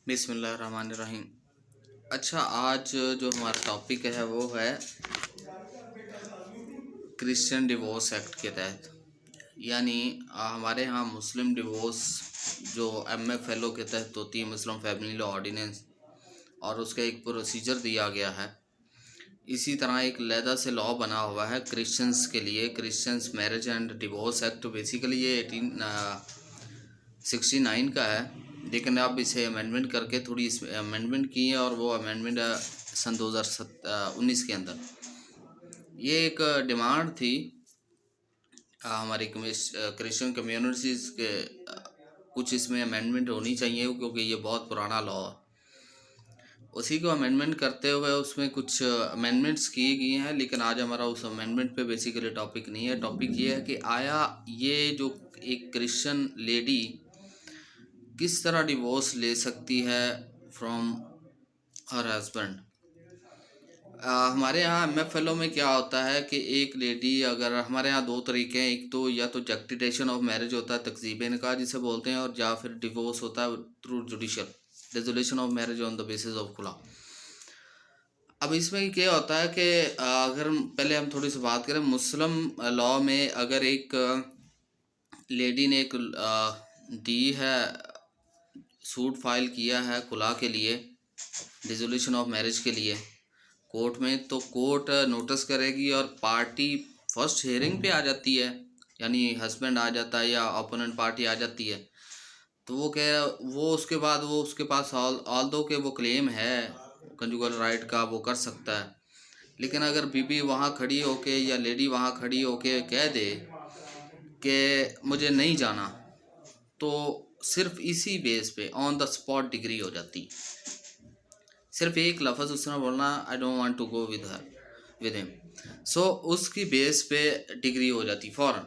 बिस्मिल्लाहिर्रहमानिर्रहीम। अच्छा, आज जो हमारा टॉपिक है वो है क्रिश्चियन डिवोर्स एक्ट के तहत, यानी हमारे यहाँ मुस्लिम डिवोर्स जो MFLO के तहत होती है, मुस्लिम फैमिली लॉ ऑर्डिनेंस, और उसका एक प्रोसीजर दिया गया है। इसी तरह एक लैदा से लॉ बना हुआ है क्रिश्चियंस के लिए, Christians marriage and divorce act. Basically ये 1869 का है, लेकिन अब इसे अमेंडमेंट करके थोड़ी इस अमेंडमेंट की है, और वो अमेंडमेंट सन 2019 के अंदर। ये एक डिमांड थी हमारी क्रिश्चियन कम्युनिटीज़ के, कुछ इसमें अमेंडमेंट होनी चाहिए क्योंकि ये बहुत पुराना लॉ है। उसी को अमेंडमेंट करते हुए उसमें कुछ अमेंडमेंट्स किए गए हैं, लेकिन आज हमारा उस अमेंडमेंट पे बेसिकली टॉपिक नहीं है। टॉपिक ये है कि आया ये जो एक क्रिश्चियन लेडी किस तरह डिवोर्स ले सकती है फ्रॉम हर हस्बैंड। हमारे यहाँ MFLO में क्या होता है कि एक लेडी, अगर हमारे यहाँ दो तरीके हैं, एक तो या तो जस्टिफिकेशन ऑफ मैरिज होता है, तकजीब निकाह जिसे बोलते हैं, और या फिर डिवोर्स होता है through judicial resolution of marriage on the basis of खुला। अब इसमें क्या होता है कि अगर पहले हम थोड़ी सी बात करें मुस्लिम लॉ में, अगर एक लेडी ने एक दी है, सूट फाइल किया है खुला के लिए, डिसोल्यूशन ऑफ मैरिज के लिए कोर्ट में, तो कोर्ट नोटिस करेगी और पार्टी फर्स्ट हियरिंग पे आ जाती है, यानी हस्बैंड आ जाता है या ओपोनेंट पार्टी आ जाती है। तो वो उसके बाद वो उसके पास ऑल दो के वो क्लेम है कंजुगल राइट का, वो कर सकता है। लेकिन अगर बीबी वहाँ खड़ी होके या लेडी वहाँ खड़ी होके कह दे कि मुझे नहीं जाना, तो सिर्फ इसी बेस पे ऑन द स्पॉट डिग्री हो जाती। सिर्फ एक लफ्ज़ उसने बोलना, I don't want to go with him, so उसकी बेस पे डिग्री हो जाती फ़ौरन।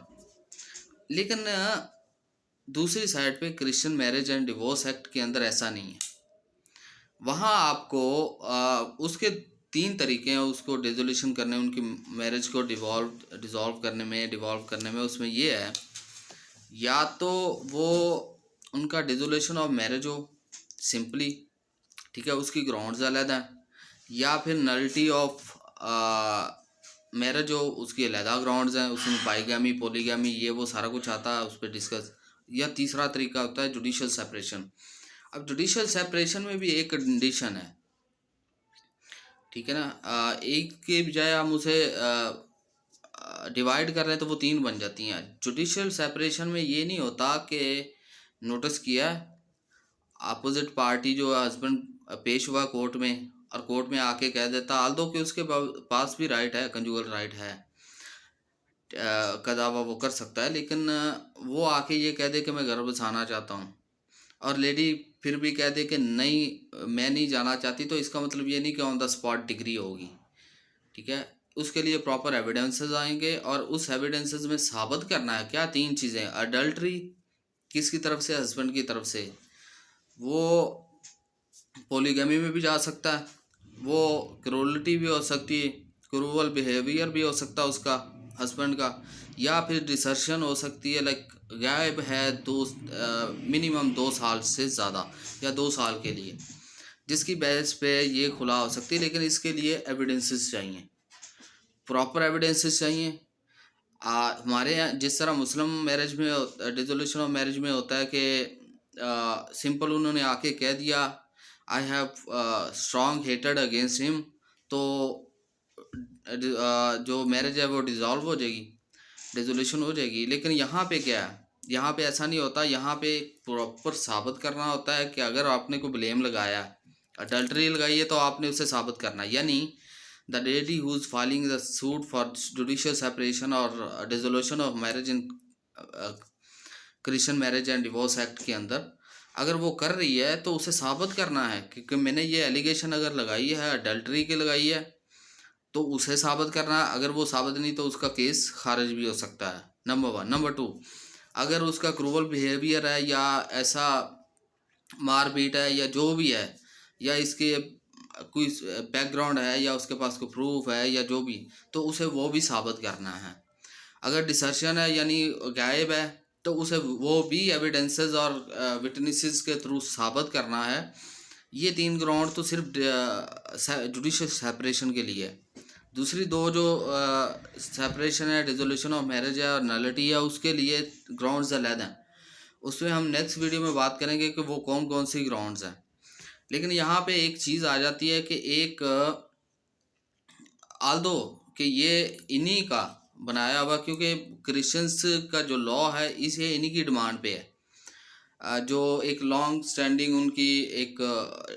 लेकिन दूसरी साइड पे Christian marriage and divorce act के अंदर ऐसा नहीं है। वहाँ आपको उसके 3 तरीके हैं उसको डिसोल्यूशन करने, उनकी मैरिज को डिज़ोल्व करने में। उसमें ये है, या तो वो उनका डिसोल्यूशन ऑफ मैरिज हो सिंपली, ठीक है, उसकी ग्राउंड्स अलग हैं, या फिर नलिटी ऑफ मैरिज हो, उसकी अलहदा ग्राउंड्स हैं, उसमें बाइगैमी, पॉलीगैमी, ये वो सारा कुछ आता है उस पर डिस्कस। या तीसरा तरीका होता है जुडिशियल सेपरेशन। अब जुडिशियल सेपरेशन में भी एक कंडीशन है, ठीक है ना, एक के बजाय हम उसे डिवाइड कर रहे हैं तो वो 3 बन जाती हैं। जुडिशियल सेपरेशन में ये नहीं होता कि नोटिस किया अपोजिट पार्टी जो हस्बैंड पेश हुआ कोर्ट में, और कोर्ट में आके कह देता, आल दो कि उसके पास भी राइट है, कंजुगल राइट है का दावा वो कर सकता है, लेकिन वो आके ये कह दे कि मैं घर बसाना चाहता हूँ, और लेडी फिर भी कह दे कि नहीं मैं नहीं जाना चाहती, तो इसका मतलब ये नहीं कि ऑन द स्पॉट डिग्री होगी, ठीक है। उसके लिए प्रॉपर एविडेंसेस आएंगे, और उस एविडेंसेस में साबित करना है क्या, 3 चीज़ें। अडल्ट्री किसकी तरफ से, हस्बैंड की तरफ से, वो पॉलीगमी में भी जा सकता है, वो क्रूरलिटी भी हो सकती है, क्रूअल बिहेवियर भी हो सकता है उसका हस्बैंड का, या फिर डिसर्शन हो सकती है, लाइक गायब है मिनिमम 2 साल से ज़्यादा या 2 साल के लिए, जिसकी बेस पे ये खुला हो सकती है। लेकिन इसके लिए एविडेंसेस चाहिए, प्रॉपर एविडेंसेस चाहिए। हमारे यहाँ जिस तरह मुस्लिम मैरिज में डिसोल्यूशन ऑफ मैरिज में होता है कि सिंपल उन्होंने आके कह दिया I have strong hated against him, तो जो मैरिज है वो डिज़ोल्व हो जाएगी, डिसोल्यूशन हो जाएगी। लेकिन यहाँ पे क्या है, यहाँ पे ऐसा नहीं होता। यहाँ पे प्रॉपर साबित करना होता है कि अगर आपने को ब्लेम लगाया, अडल्ट्री लगाई है, तो आपने उसे साबित करना, यानी the lady who is filing the suit for judicial separation और dissolution of marriage in Christian Marriage and Divorce Act के अंदर अगर वो कर रही है, तो उसे साबित करना है क्योंकि मैंने ये एलिगेशन अगर लगाई है अडल्ट्री की लगाई है, तो उसे साबित करना है। अगर वो साबित नहीं तो उसका केस खारिज भी हो सकता है, नंबर 1। नंबर 2, अगर उसका क्रूअल बिहेवियर है या ऐसा मारपीट है या जो भी है, या इसके कोई बैकग्राउंड है या उसके पास कोई प्रूफ है या जो भी, तो उसे वो भी साबित करना है। अगर डिसर्शन है यानी गायब है, तो उसे वो भी एविडेंसेस और विटनेसेस के थ्रू साबित करना है ये 3 ग्राउंड तो सिर्फ जुडिशल सेपरेशन के लिए है। दूसरी 2 जो सेपरेशन है, डिसोल्यूशन ऑफ मैरिज है और नलिटी है, उसके लिए ग्राउंड्स अलग हैं। उसमें हम नेक्स्ट वीडियो में बात करेंगे कि वो कौन कौन सी ग्राउंड्स हैं। लेकिन यहाँ पे एक चीज़ आ जाती है कि एक आल्दो कि ये इन्हीं का बनाया हुआ, क्योंकि क्रिश्चियंस का जो लॉ है इसे इन्हीं की डिमांड पे है। जो एक लॉन्ग स्टैंडिंग उनकी एक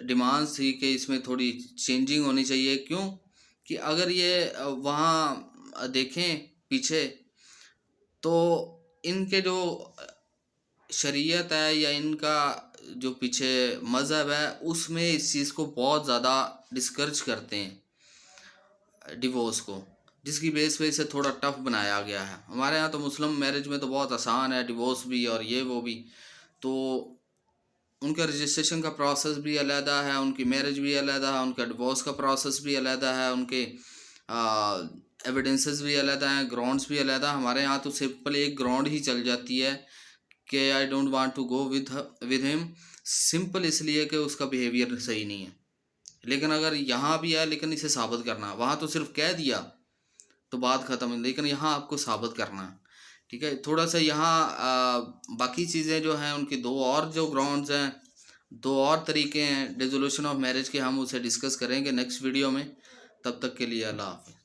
डिमांड थी कि इसमें थोड़ी चेंजिंग होनी चाहिए। क्यों कि अगर ये वहाँ देखें पीछे, तो इनके जो शरीयत है या इनका जो पीछे मज़हब है, उसमें इस चीज़ को बहुत ज़्यादा डिस्करेज करते हैं डिवोर्स को, जिसकी बेस पे इसे थोड़ा टफ बनाया गया है। हमारे यहाँ तो मुस्लिम मैरिज में तो बहुत आसान है, डिवोर्स भी और ये वो भी। तो उनका रजिस्ट्रेशन का प्रोसेस भी अलहदा है, उनकी मैरिज भी अलहदा है, उनका डिवोर्स का प्रोसेस भी अलहदा है, उनके एविडेंसेस भी अलहदा हैं, ग्राउंड्स भी अलहदा। हमारे यहाँ तो सिंपल एक ग्राउंड ही चल जाती है कि I don't want to go with him, simple इसलिए कि उसका बिहेवियर सही नहीं है। लेकिन अगर यहाँ भी है, लेकिन इसे साबित करना, वहाँ तो सिर्फ कह दिया तो बात ख़त्म, लेकिन यहाँ आपको साबित करना है। ठीक है, थोड़ा सा यहाँ बाकी चीज़ें जो हैं उनकी 2 और जो ग्राउंड्स हैं, 2 और तरीके हैं डिसोल्यूशन ऑफ मैरिज के, हम उसे डिस्कस करेंगे नेक्स्ट वीडियो में। तब तक के लिए अल्लाह हाफ़िज़।